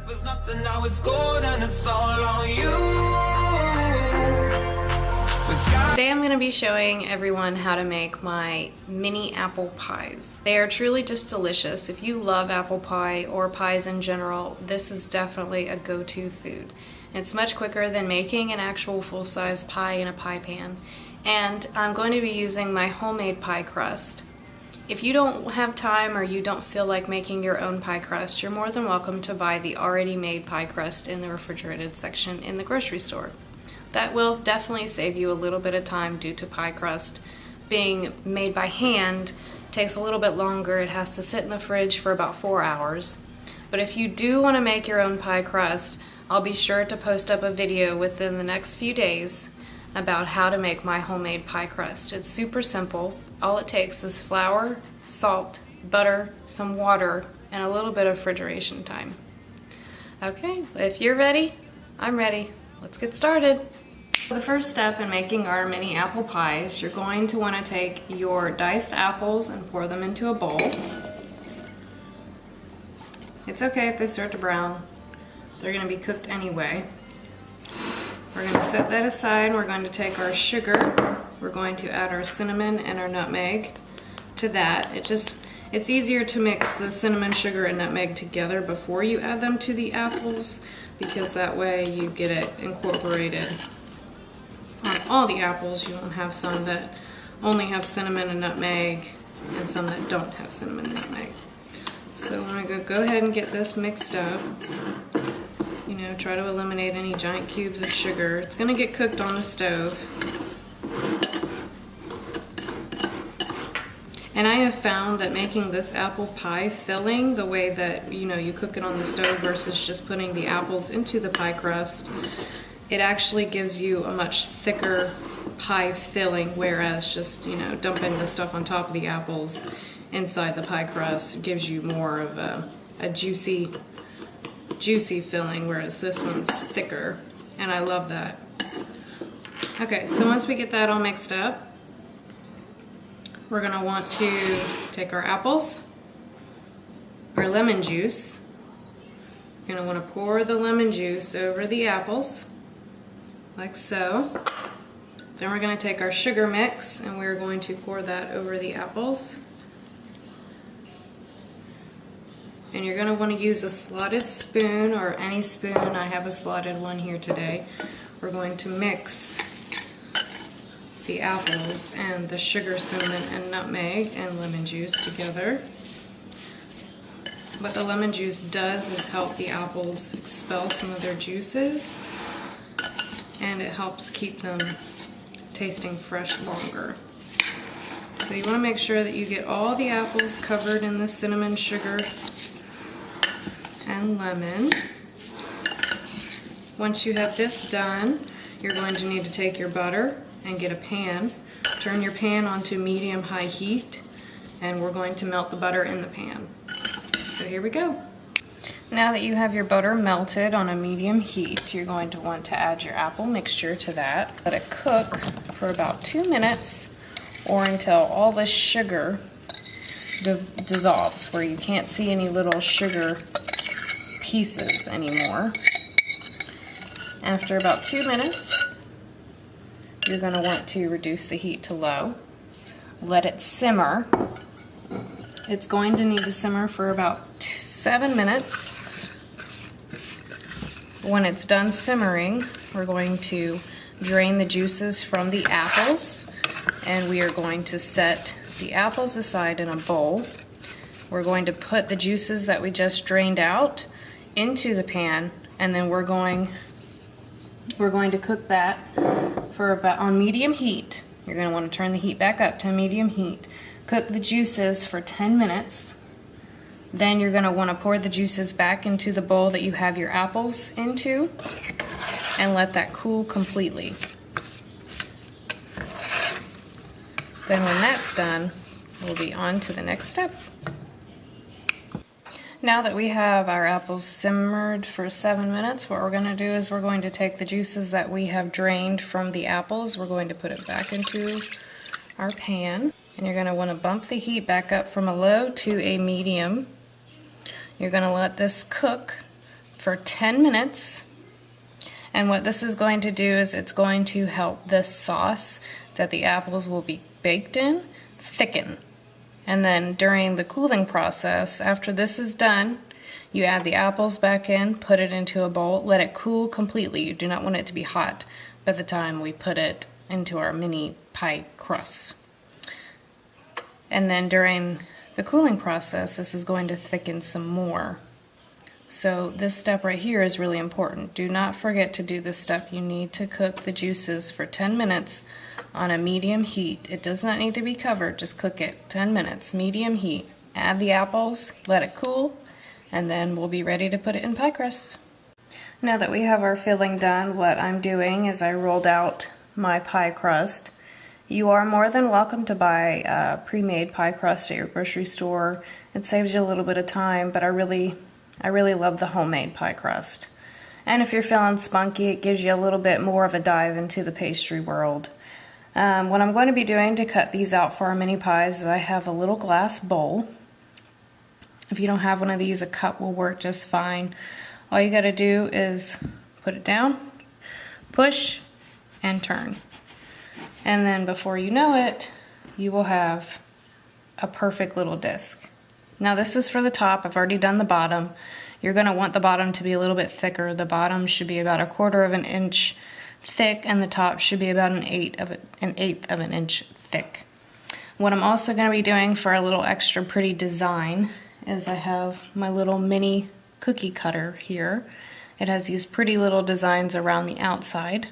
was nothing, now it's gold and it's all on you. Today I'm going to be showing everyone how to make my mini apple pies. They are truly just delicious. If you love apple pie or pies in general, this is definitely a go-to food. It's much quicker than making an actual full-size pie in a pie pan. And I'm going to be using my homemade pie crust. If you don't have time or you don't feel like making your own pie crust, you're more than welcome to buy the already made pie crust in the refrigerated section in the grocery store. That will definitely save you a little bit of time due to pie crust being made by hand. Takes a little bit longer. It has to sit in the fridge for about 4 hours. But if you do want to make your own pie crust, I'll be sure to post up a video within the next few days about how to make my homemade pie crust. It's super simple. All it takes is flour, salt, butter, some water, and a little bit of refrigeration time. Okay, if you're ready, I'm ready. Let's get started. The first step in making our mini apple pies, you're going to want to take your diced apples and pour them into a bowl. It's okay if they start to brown. They're going to be cooked anyway. We're going to set that aside. We're going to take our sugar. We're going to add our cinnamon and our nutmeg to that. It's easier to mix the cinnamon, sugar, and nutmeg together before you add them to the apples, because that way you get it incorporated on all the apples. You won't have some that only have cinnamon and nutmeg and some that don't have cinnamon and nutmeg. So I'm going to go ahead and get this mixed up. You know, try to eliminate any giant cubes of sugar. It's going to get cooked on the stove. And I have found that making this apple pie filling, the way that, you know, you cook it on the stove versus just putting the apples into the pie crust, it actually gives you a much thicker pie filling, whereas just, you know, dumping the stuff on top of the apples inside the pie crust gives you more of a juicy filling, whereas this one's thicker, and I love that. Okay, so once we get that all mixed up, we're going to want to take our apples, our lemon juice. You're going to want to pour the lemon juice over the apples, like so. Then we're going to take our sugar mix, and we're going to pour that over the apples. And you're going to want to use a slotted spoon or any spoon. I have a slotted one here today. We're going to mix the apples and the sugar, cinnamon, and nutmeg and lemon juice together. What the lemon juice does is help the apples expel some of their juices, and it helps keep them tasting fresh longer. So you want to make sure that you get all the apples covered in the cinnamon, sugar, and lemon. Once you have this done, you're going to need to take your butter and get a pan. Turn your pan onto medium-high heat, and we're going to melt the butter in the pan. So here we go. Now that you have your butter melted on a medium heat, you're going to want to add your apple mixture to that. Let it cook for about 2 minutes or until all the sugar dissolves, where you can't see any little sugar pieces anymore. After about 2 minutes, you're going to want to reduce the heat to low. Let it simmer. It's going to need to simmer for about 7 minutes. When it's done simmering, we're going to drain the juices from the apples, and we are going to set the apples aside in a bowl. We're going to put the juices that we just drained out into the pan, and then we're going to cook that for about on medium heat. You're going to want to turn the heat back up to medium heat. Cook the juices for 10 minutes. Then you're going to want to pour the juices back into the bowl that you have your apples into and let that cool completely. Then when that's done, we'll be on to the next step. Now that we have our apples simmered for 7 minutes, what we're going to do is we're going to take the juices that we have drained from the apples, we're going to put it back into our pan, and you're going to want to bump the heat back up from a low to a medium. You're going to let this cook for 10 minutes. And what this is going to do is it's going to help this sauce that the apples will be baked in thicken. And then during the cooling process, after this is done, you add the apples back in, put it into a bowl, let it cool completely. You do not want it to be hot by the time we put it into our mini pie crust. And then during the cooling process, this is going to thicken some more. So this step right here is really important. Do not forget to do this step. You need to cook the juices for 10 minutes on a medium heat. It does not need to be covered, just cook it 10 minutes, medium heat. Add the apples, let it cool, and then we'll be ready to put it in pie crust. Now that we have our filling done, what I'm doing is I rolled out my pie crust. You are more than welcome to buy pre-made pie crust at your grocery store. It saves you a little bit of time, but I really love the homemade pie crust. And if you're feeling spunky, it gives you a little bit more of a dive into the pastry world. What I'm going to be doing to cut these out for our mini pies is I have a little glass bowl. If you don't have one of these, a cup will work just fine. All you got to do is put it down, push, and turn. And then before you know it, you will have a perfect little disc. Now this is for the top. I've already done the bottom. You're going to want the bottom to be a little bit thicker. The bottom should be about 1/4 of an inch thick, and the top should be about an eighth of an inch thick. What I'm also going to be doing for a little extra pretty design is I have my little mini cookie cutter here. It has these pretty little designs around the outside.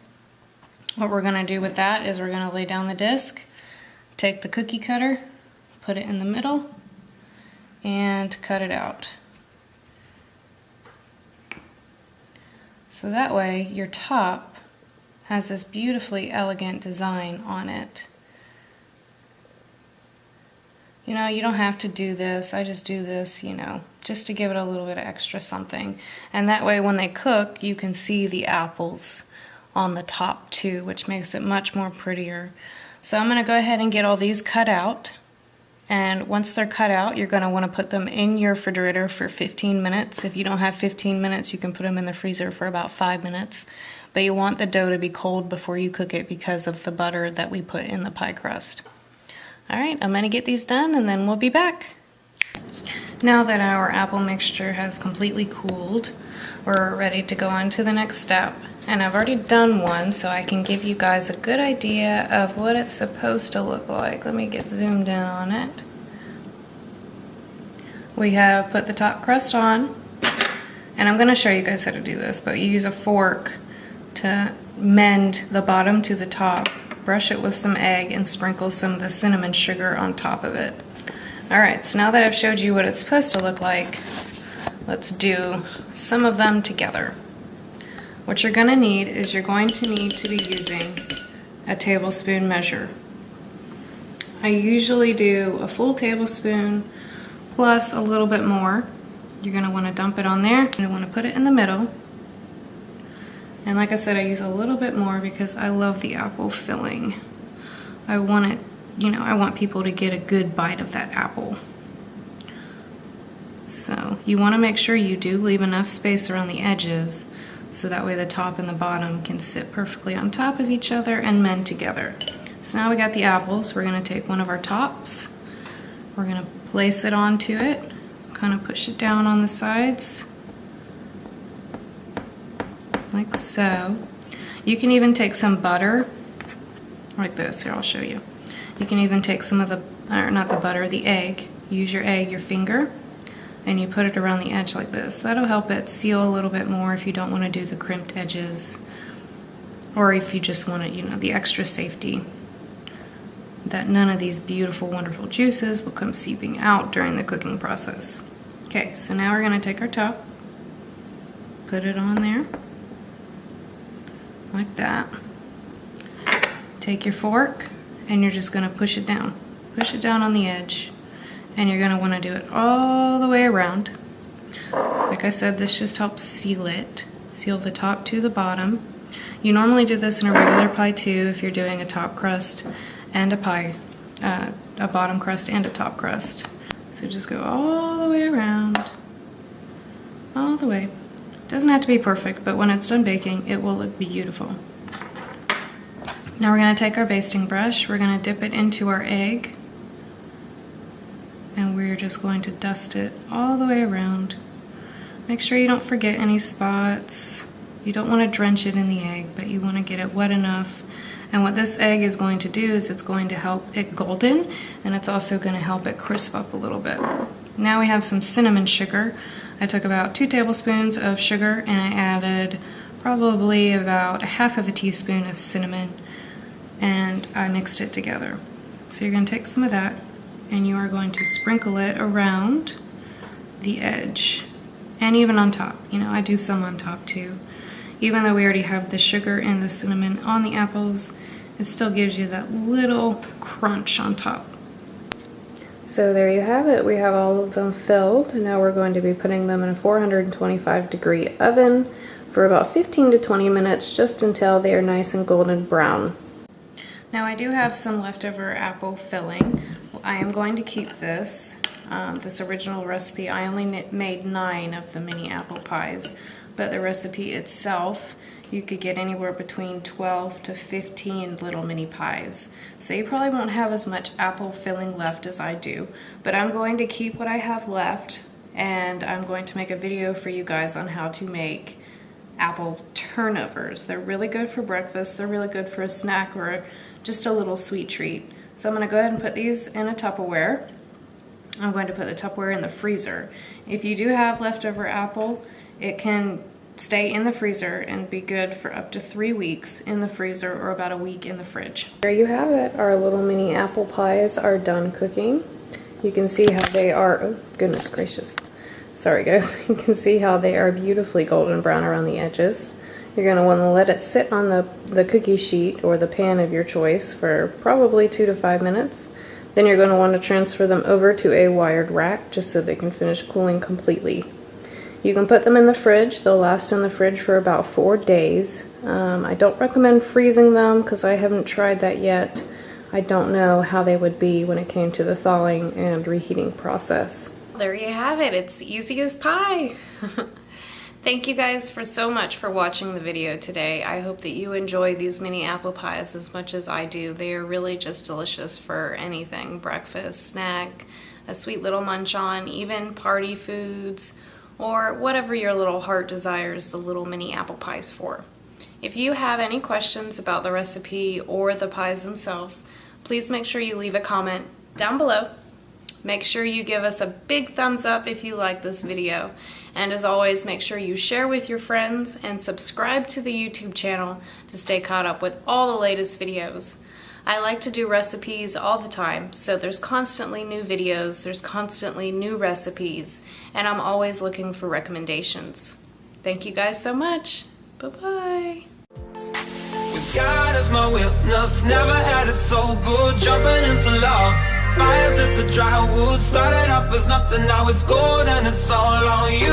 What we're going to do with that is we're going to lay down the disc, take the cookie cutter, put it in the middle, and cut it out. So that way your top has this beautifully elegant design on it. You know, you don't have to do this. I just do this, you know, just to give it a little bit of extra something. And that way when they cook, you can see the apples on the top too, which makes it much more prettier. So I'm going to go ahead and get all these cut out. And once they're cut out, you're going to want to put them in your refrigerator for 15 minutes. If you don't have 15 minutes, you can put them in the freezer for about 5 minutes. But you want the dough to be cold before you cook it because of the butter that we put in the pie crust. Alright, I'm going to get these done and then we'll be back. Now that our apple mixture has completely cooled, we're ready to go on to the next step. And I've already done one, so I can give you guys a good idea of what it's supposed to look like. Let me get zoomed in on it. We have put the top crust on, and I'm going to show you guys how to do this, but you use a fork to mend the bottom to the top, brush it with some egg, and sprinkle some of the cinnamon sugar on top of it. Alright, so now that I've showed you what it's supposed to look like, let's do some of them together. What you're going to need is you're going to need to be using a tablespoon measure. I usually do a full tablespoon plus a little bit more. You're going to want to dump it on there. You want to put it in the middle. And like I said, I use a little bit more because I love the apple filling. I want it, you know, I want people to get a good bite of that apple. So you want to make sure you do leave enough space around the edges so that way the top and the bottom can sit perfectly on top of each other and mend together. So now we got the apples. We're going to take one of our tops. We're going to place it onto it, kind of push it down on the sides, like so. You can even take some butter, like this. Here, I'll show you. You can even take some of the, or not the butter, the egg. Use your egg, your finger, and you put it around the edge like this. That'll help it seal a little bit more if you don't want to do the crimped edges, or if you just want it, you know, the extra safety that none of these beautiful, wonderful juices will come seeping out during the cooking process. Okay, so now we're going to take our top, put it on there, like that. Take your fork, and you're just going to push it down on the edge. And you're going to want to do it all the way around. Like I said, this just helps seal it. Seal the top to the bottom. You normally do this in a regular pie too if you're doing a top crust and a pie, a bottom crust and a top crust. So just go all the way around, all the way Doesn't have to be perfect, but when it's done baking, it will look beautiful. Now we're going to take our basting brush, we're going to dip it into our egg, and we're just going to dust it all the way around. Make sure you don't forget any spots. You don't want to drench it in the egg, but you want to get it wet enough. And what this egg is going to do is it's going to help it golden, and it's also going to help it crisp up a little bit. Now we have some cinnamon sugar. I took about 2 tablespoons of sugar and I added probably about 1/2 teaspoon of cinnamon, and I mixed it together. So you're going to take some of that and you are going to sprinkle it around the edge and even on top. You know, I do some on top too. Even though we already have the sugar and the cinnamon on the apples, it still gives you that little crunch on top. So there you have it. We have all of them filled. Now we're going to be putting them in a 425-degree oven for about 15 to 20 minutes, just until they are nice and golden brown. Now I do have some leftover apple filling. I am going to keep this. This original recipe, I only made 9 of the mini apple pies, but the recipe itself, you could get anywhere between 12 to 15 little mini pies. So you probably won't have as much apple filling left as I do, but I'm going to keep what I have left, and I'm going to make a video for you guys on how to make apple turnovers. They're really good for breakfast, they're really good for a snack or just a little sweet treat. So I'm going to go ahead and put these in a Tupperware. I'm going to put the Tupperware in the freezer. If you do have leftover apple, it can stay in the freezer and be good for up to 3 weeks in the freezer, or about a week in the fridge. There you have it. Our little mini apple pies are done cooking. You can see how they are, oh goodness gracious. Sorry guys, you can see how they are beautifully golden brown around the edges. You're going to want to let it sit on the cookie sheet or the pan of your choice for probably 2 to 5 minutes. Then you're going to want to transfer them over to a wired rack just so they can finish cooling completely. You can put them in the fridge. They'll last in the fridge for about 4 days. I don't recommend freezing them because I haven't tried that yet. I don't know how they would be when it came to the thawing and reheating process. There you have it. It's easy as pie. Thank you guys so much for watching the video today. I hope that you enjoy these mini apple pies as much as I do. They are really just delicious for anything. Breakfast, snack, a sweet little munch on, even party foods, or whatever your little heart desires the little mini apple pies for. If you have any questions about the recipe or the pies themselves, please make sure you leave a comment down below. Make sure you give us a big thumbs up if you like this video. And as always, make sure you share with your friends and subscribe to the YouTube channel to stay caught up with all the latest videos. I like to do recipes all the time, so there's constantly new videos, there's constantly new recipes, and I'm always looking for recommendations. Thank you guys so much. Bye-bye. God is my witness, never had it so good. Jumping into love, fires, it's a dry wood. Started off as nothing, now it's gold, and it's all on you.